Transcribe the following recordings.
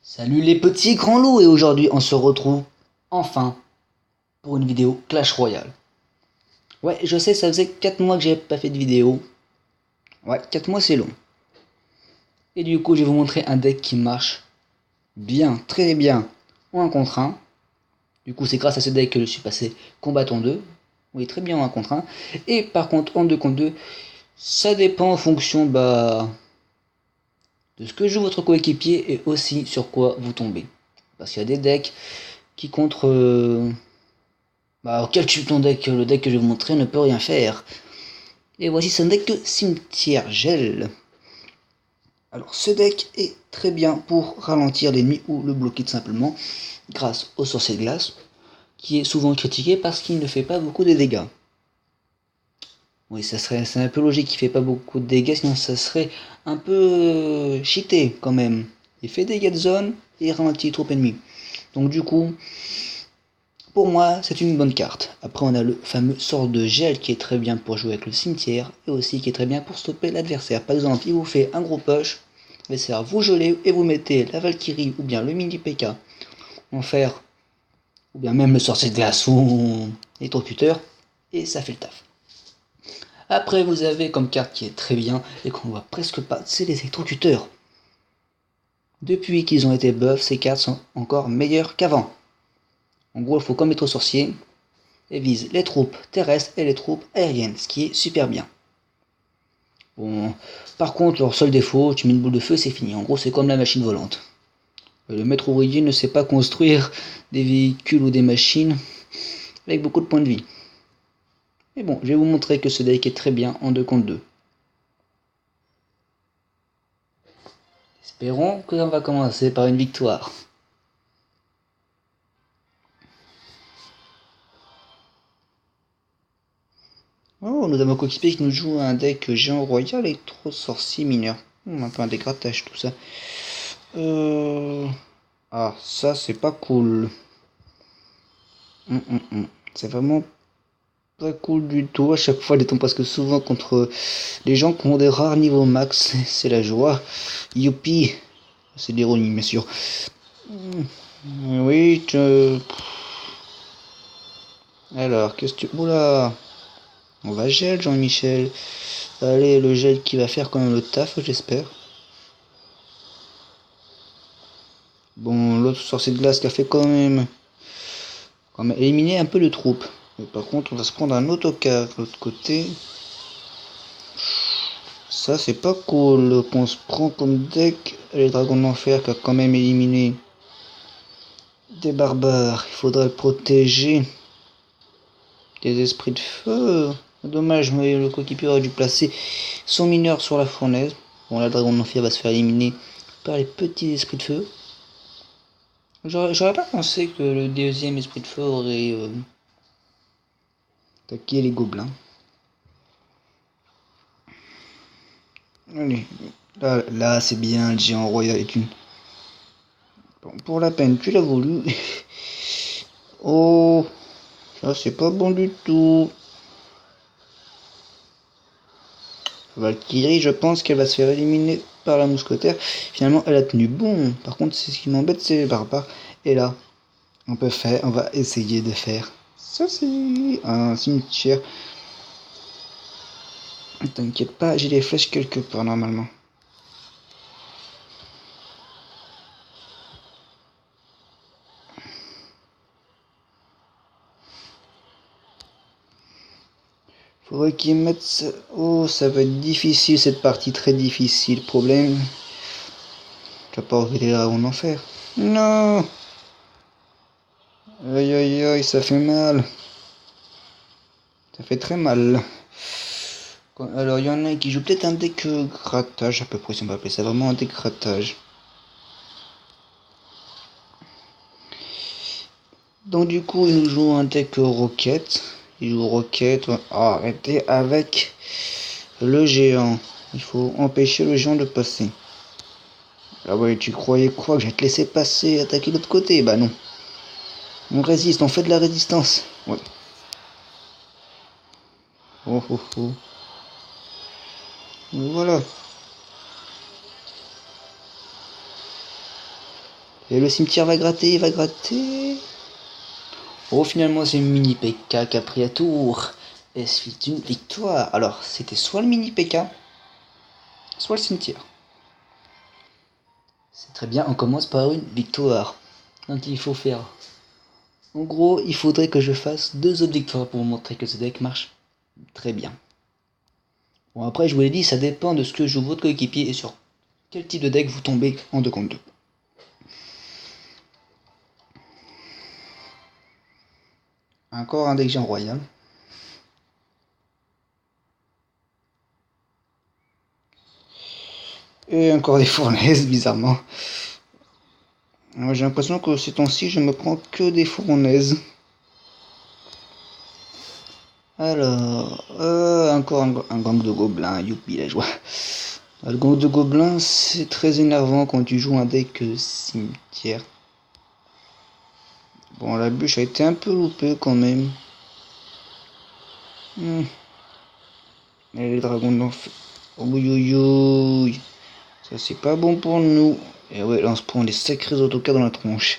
Salut les petits grands loups et aujourd'hui on se retrouve enfin pour une vidéo Clash Royale. Ouais, je sais, ça faisait 4 mois que j'avais pas fait de vidéo. Ouais, 4 mois c'est long. Et du coup je vais vous montrer un deck qui marche bien, très bien en 1 contre 1. Du coup c'est grâce à ce deck que je suis passé combattant 2. Oui, très bien en 1 contre 1. Et par contre en 2 contre 2, ça dépend en fonction de ce que joue votre coéquipier et aussi sur quoi vous tombez. Parce qu'il y a des decks qui contre auquel tue ton deck, le deck que je vais vous montrer ne peut rien faire. Et voici ce deck cimetière gel. Alors ce deck est très bien pour ralentir l'ennemi ou le bloquer tout simplement grâce au sorcier de glace, qui est souvent critiqué parce qu'il ne fait pas beaucoup de dégâts. Oui, c'est un peu logique qu'il fait pas beaucoup de dégâts, sinon ça serait un peu cheaté quand même. Il fait des dégâts de zone et il ralentit les troupes ennemies. Donc du coup, pour moi, c'est une bonne carte. Après, on a le fameux sort de gel qui est très bien pour jouer avec le cimetière et aussi qui est très bien pour stopper l'adversaire. Par exemple, il vous fait un gros push, l'adversaire vous gelez et vous mettez la Valkyrie ou bien le mini PK en fer ou bien même le sorcier de glace ou l'électrocuteur et ça fait le taf. Après, vous avez comme carte qui est très bien et qu'on voit presque pas, c'est les électrocuteurs. Depuis qu'ils ont été buff, ces cartes sont encore meilleures qu'avant. En gros, il faut comme être sorcier et vise les troupes terrestres et les troupes aériennes, ce qui est super bien. Bon, par contre, leur seul défaut, tu mets une boule de feu, c'est fini. En gros, c'est comme la machine volante. Le maître ouvrier ne sait pas construire des véhicules ou des machines avec beaucoup de points de vie. Mais bon, je vais vous montrer que ce deck est très bien en 2 contre 2. Espérons que l'on va commencer par une victoire. Oh, nous avons coéquipier qui nous joue un deck géant royal et trop sorcier mineur. Un peu un dégrattage tout ça. Ah, ça c'est pas cool. C'est vraiment pas cool du tout. À chaque fois, les tombes parce que souvent contre les gens qui ont des rares niveaux max, c'est la joie. Youpi, c'est de l'ironie, bien sûr. Oui, alors, qu'est-ce que tu... Oula, on va gel, Jean-Michel. Allez, le gel qui va faire quand même le taf, j'espère. Bon, l'autre sorcier de glace qui a fait quand même éliminer un peu de troupes. Mais par contre, on va se prendre un autocar de l'autre côté. Ça, c'est pas cool qu'on se prend comme deck les dragons de l'enfer qui a quand même éliminé des barbares. Il faudrait le protéger des esprits de feu. Dommage, mais le coéquipier aurait dû placer son mineur sur la fournaise. Bon, là, le dragon de l'enfer va se faire éliminer par les petits esprits de feu. J'aurais pas pensé que le deuxième esprit de feu aurait attaqué les gobelins. Allez, là c'est bien, le géant royal est une... Bon, pour la peine, tu l'as voulu. Oh, ça c'est pas bon du tout. Valkyrie, je pense qu'elle va se faire éliminer par la mousquetaire. Finalement, elle a tenu bon. Par contre, c'est ce qui m'embête, c'est les barbares. Et là, on va essayer de faire ceci. Un cimetière. T'inquiète pas, j'ai les flèches quelque part normalement. Faudrait qu'ils mettent ça... Oh, ça va être difficile cette partie, très difficile. Problème, tu vas pas enlever en enfer. Non. Aïe aïe aïe, ça fait mal. Ça fait très mal. Alors, il y en a qui jouent peut-être un deck grattage, à peu près, si on va appeler ça vraiment un deck grattage. Donc, du coup, ils nous jouent un deck roquette. Ils jouent roquette. Oh, arrêtez avec le géant. Il faut empêcher le géant de passer. Ah ouais, tu croyais quoi? Que j'allais te laisser passer, attaquer l'autre côté? Bah non. On résiste, on fait de la résistance. Ouais. Oh oh oh. Voilà. Et le cimetière va gratter, il va gratter. Oh, finalement, c'est une mini PK qui a pris à tour. Et c'est une victoire. Alors, c'était soit le mini PK, soit le cimetière. C'est très bien, on commence par une victoire. Donc, il faut faire. En gros, il faudrait que je fasse 2 autres victoires pour vous montrer que ce deck marche très bien. Bon, après, je vous l'ai dit, ça dépend de ce que joue votre coéquipier et sur quel type de deck vous tombez en 2 contre 2. Encore un deck géant royal. Et encore des fournaises, bizarrement. J'ai l'impression que ces temps-ci, je me prends que des fournaises. Alors, encore un gang de gobelins, youpi la joie. Le gang de gobelins, c'est très énervant quand tu joues un deck cimetière. Bon, la bûche a été un peu loupée quand même. Et les dragons d'enfer. Ouïouïouï. Ça, c'est pas bon pour nous. Et ouais, là, on se prend des sacrés autocars dans la tronche.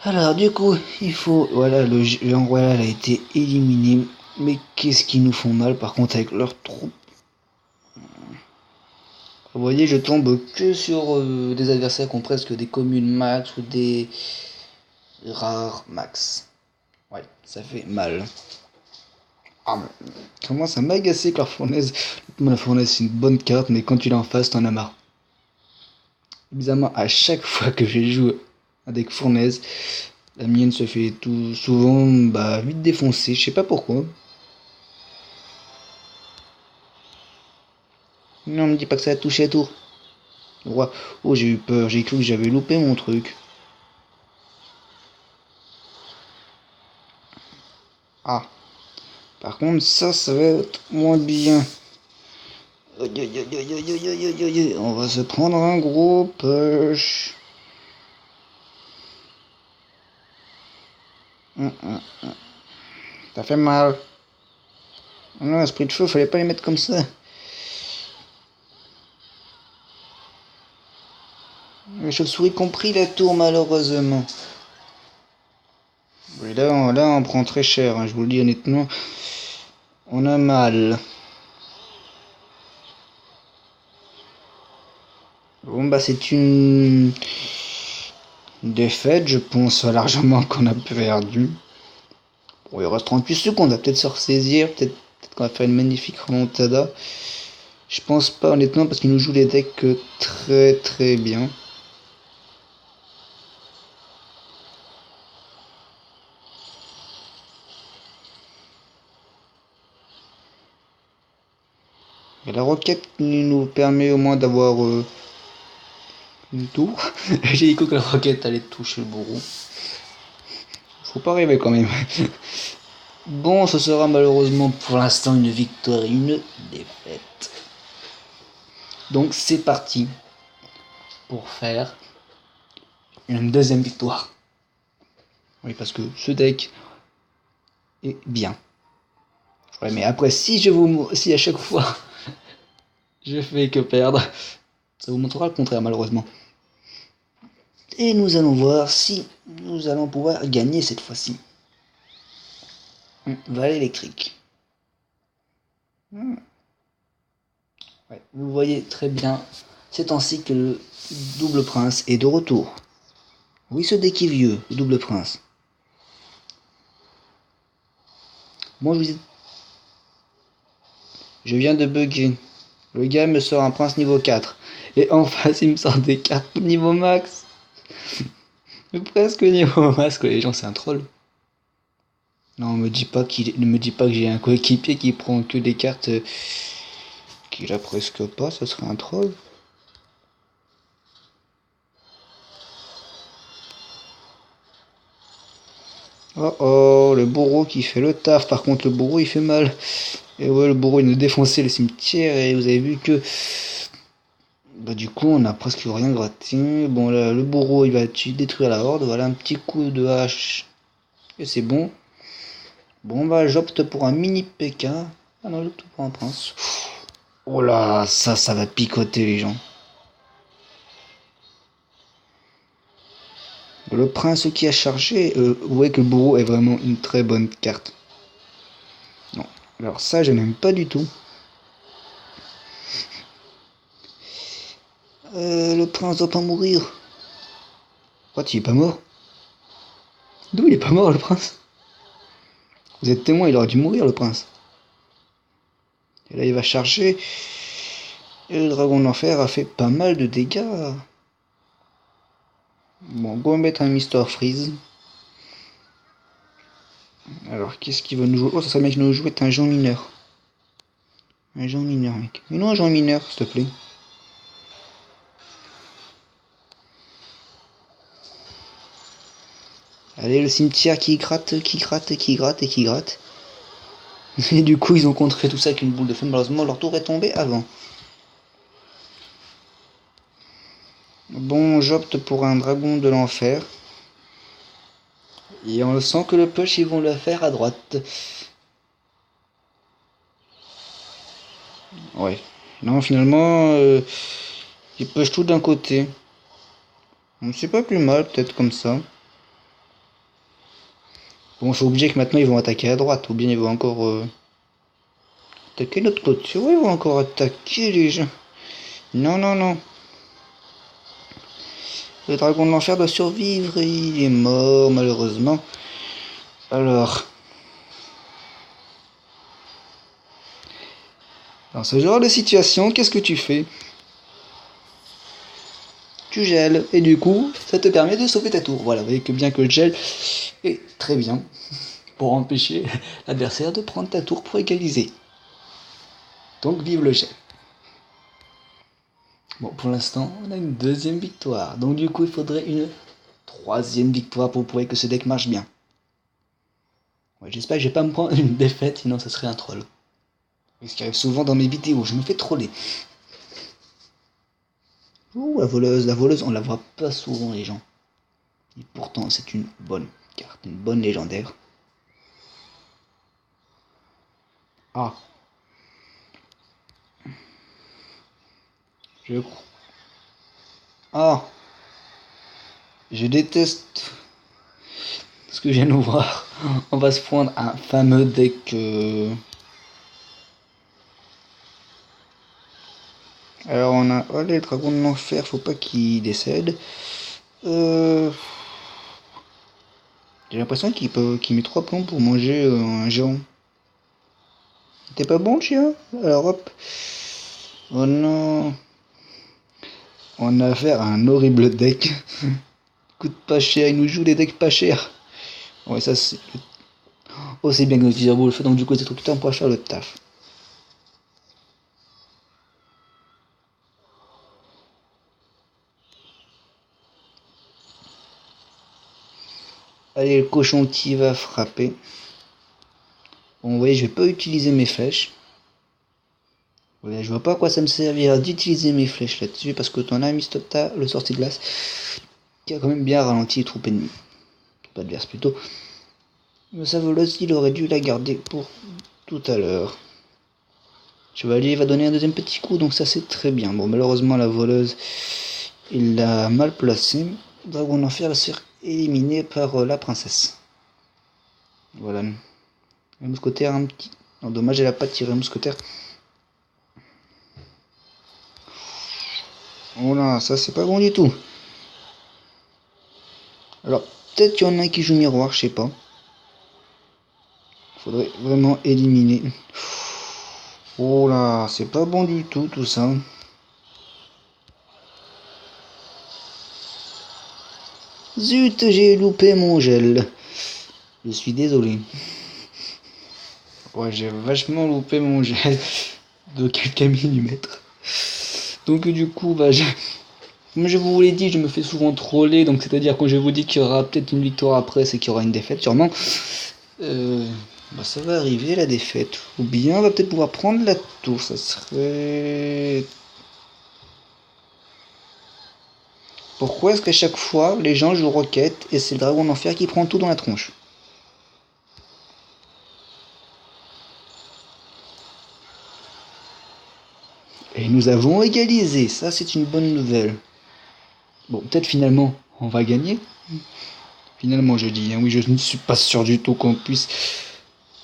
Alors, du coup, il faut... Voilà, le géant royal a été éliminé. Mais qu'est-ce qu'ils nous font mal, par contre, avec leurs troupes. Vous voyez, je tombe que sur des adversaires qui ont presque des communes max ou des rares max. Ouais, ça fait mal. Ah, mais comment ça m'a agacé avec leur fournaise. La fournaise, c'est une bonne carte, mais quand tu l'as en face, t'en as marre. Bizarrement, à chaque fois que je joue avec fournaise, la mienne se fait tout souvent vite défoncer. Je sais pas pourquoi. Non, me dis pas que ça a touché à tour. Oh, j'ai eu peur, j'ai cru que j'avais loupé mon truc. Ah, par contre, ça va être moins bien. On va se prendre un gros push. Ça fait mal. Non, esprit de feu, fallait pas les mettre comme ça. Les chauves-souris compris la tour, malheureusement. Et là, on prend très cher, hein, je vous le dis honnêtement. On a mal. Bon, c'est une défaite, je pense largement qu'on a perdu. Bon, il reste 38 secondes, on va peut-être se ressaisir, peut-être qu'on va faire une magnifique remontada. Je pense pas honnêtement parce qu'il nous joue les decks très très bien. Et la roquette nous permet au moins d'avoir une tour. J'ai dit que la roquette allait toucher le bourreau. Faut pas rêver quand même. Bon, ce sera malheureusement pour l'instant une victoire et une défaite. Donc c'est parti pour faire une deuxième victoire. Oui, parce que ce deck est bien. Ouais, mais après, si à chaque fois je fais que perdre, ça vous montrera le contraire malheureusement. Et nous allons voir si nous allons pouvoir gagner cette fois-ci. Valet électrique. Ouais, vous voyez très bien, c'est ainsi que le double prince est de retour. Oui, ce deck est vieux, le double prince. Moi, je viens de bugger. Le gars me sort un prince niveau 4. Et en face, il me sort des cartes niveau max. Presque niveau max, les gens, c'est un troll. Non, ne me dis pas que j'ai un coéquipier qui prend que des cartes qu'il a presque pas, ce serait un troll. Oh oh, le bourreau qui fait le taf. Par contre, le bourreau il fait mal. Et ouais, le bourreau il nous défonçait le cimetière. Et vous avez vu que. Du coup, on a presque rien gratté. Bon, là, le bourreau il va détruire la horde. Voilà, un petit coup de hache. Et c'est bon. Bon, j'opte pour un mini PK. Ah non, j'opte pour un prince. Oh là, ça va picoter les gens. Le prince qui a chargé, vous voyez que le bourreau est vraiment une très bonne carte. Non, alors ça je n'aime pas du tout. Le prince doit pas mourir. Quoi, il est pas mort? D'où il est pas mort le prince? Vous êtes témoin, il aurait dû mourir le prince. Et là il va charger. Et le dragon de l'enfer a fait pas mal de dégâts. Bon, go mettre un Mister Freeze. Alors, qu'est-ce qu'il va nous jouer? Oh, ça serait bien qu'il nous joue un Jean mineur. Un Jean mineur, mec. Mais non, un Jean mineur, s'il te plaît. Allez, le cimetière qui gratte, qui gratte, qui gratte et qui gratte. Et du coup, ils ont contré tout ça avec une boule de feu. Malheureusement, leur tour est tombé avant. Bon, j'opte pour un dragon de l'enfer. Et on sent que le push, ils vont le faire à droite. Ouais. Non, finalement, ils push tout d'un côté. C'est pas plus mal, peut-être comme ça. Bon, c'est obligé que maintenant ils vont attaquer à droite, ou bien ils vont encore attaquer l'autre côté. Ouais, ils vont encore attaquer les gens. Non, non, non. Le dragon de l'enfer doit survivre et il est mort, malheureusement. Alors, dans ce genre de situation, qu'est-ce que tu fais? Tu gèles, et du coup, ça te permet de sauver ta tour. Voilà, vous voyez que bien que le gel est très bien pour empêcher l'adversaire de prendre ta tour pour égaliser. Donc, vive le gel. Bon, pour l'instant, on a une deuxième victoire. Donc, du coup, il faudrait une troisième victoire pour prouver que ce deck marche bien. Ouais, j'espère que je vais pas me prendre une défaite, sinon ça serait un troll. Ce qui arrive souvent dans mes vidéos, je me fais troller. Ouh, la voleuse, on la voit pas souvent, les gens. Et pourtant, c'est une bonne carte, une bonne légendaire. Ah. Je crois. Ah. Je déteste ce que je viens de voir. On va se prendre un fameux deck. Alors on a les dragons de l'enfer, faut pas qu'ils décèdent. J'ai l'impression qu'il met 3 plombs pour manger un géant. T'es pas bon le chien? Alors hop. Oh non. On a affaire à un horrible deck. Coûte pas cher, il nous joue des decks pas chers. Ouais, ça c'est. Oh, c'est bien que notre Zerbo le fait, donc du coup, c'est tout le temps pour faire le taf. Allez, le cochon qui va frapper. Bon, vous voyez, je vais pas utiliser mes flèches. Ouais, je vois pas à quoi ça me servira d'utiliser mes flèches là-dessus, parce que ton ami Stopta, le sorti de glace, qui a quand même bien ralenti les troupes ennemies. Pas adverse plutôt. Mais sa voleuse, il aurait dû la garder pour tout à l'heure. Chevalier va donner un deuxième petit coup, donc ça c'est très bien. Bon, malheureusement, la voleuse, il l'a mal placée. Dragon d'enfer va se faire éliminer par la princesse. Voilà. Le mousquetaire, un petit. Non, dommage, elle a pas tiré le mousquetaire. Oh là, ça c'est pas bon du tout. Alors, peut-être qu'il y en a qui joue miroir, je sais pas. Faudrait vraiment éliminer. Oh là, c'est pas bon du tout ça. Zut, j'ai loupé mon gel. Je suis désolé. Ouais, j'ai vachement loupé mon gel de quelques millimètres. Donc du coup, bah, comme je vous l'ai dit, je me fais souvent troller. Donc c'est-à-dire quand je vous dis qu'il y aura peut-être une victoire après, c'est qu'il y aura une défaite sûrement. Bah, ça va arriver la défaite. Ou bien on va peut-être pouvoir prendre la tour. Ça serait... Pourquoi est-ce qu'à chaque fois les gens jouent roquette et c'est le dragon d'enfer qui prend tout dans la tronche? Et nous avons égalisé, ça c'est une bonne nouvelle. Bon, peut-être finalement On va gagner. Finalement, je dis, hein, oui, je ne suis pas sûr du tout qu'on puisse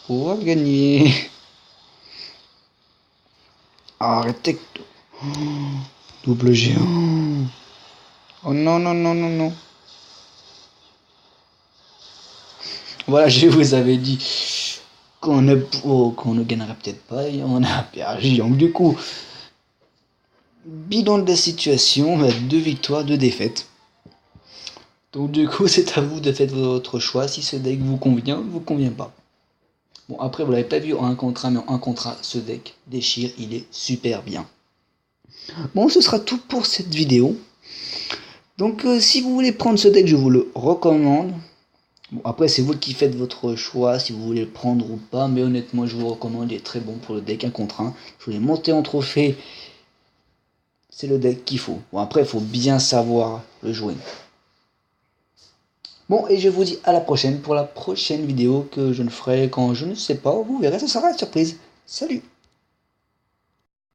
pouvoir gagner. Arrêtez. Oh, double géant. Oh non, non, non, non, non. Voilà, je vous avais dit qu'on ne gagnerait peut-être pas et on a perdu. Donc du coup, bilan de la situation, 2 victoires, 2 défaites. Donc du coup, c'est à vous de faire votre choix si ce deck vous convient ou vous convient pas. Bon, après, vous l'avez pas vu en 1 contre 1, mais en 1 contre 1, ce deck déchire, il est super bien. Bon, ce sera tout pour cette vidéo. Donc si vous voulez prendre ce deck, je vous le recommande. Bon, après, c'est vous qui faites votre choix, si vous voulez le prendre ou pas, mais honnêtement, je vous recommande, il est très bon pour le deck 1 contre 1. Je voulais monter en trophée, c'est le deck qu'il faut. Bon, après, il faut bien savoir le jouer. Bon, et je vous dis à la prochaine pour la prochaine vidéo que je ne ferai quand je ne sais pas, vous verrez, ce sera une surprise. Salut!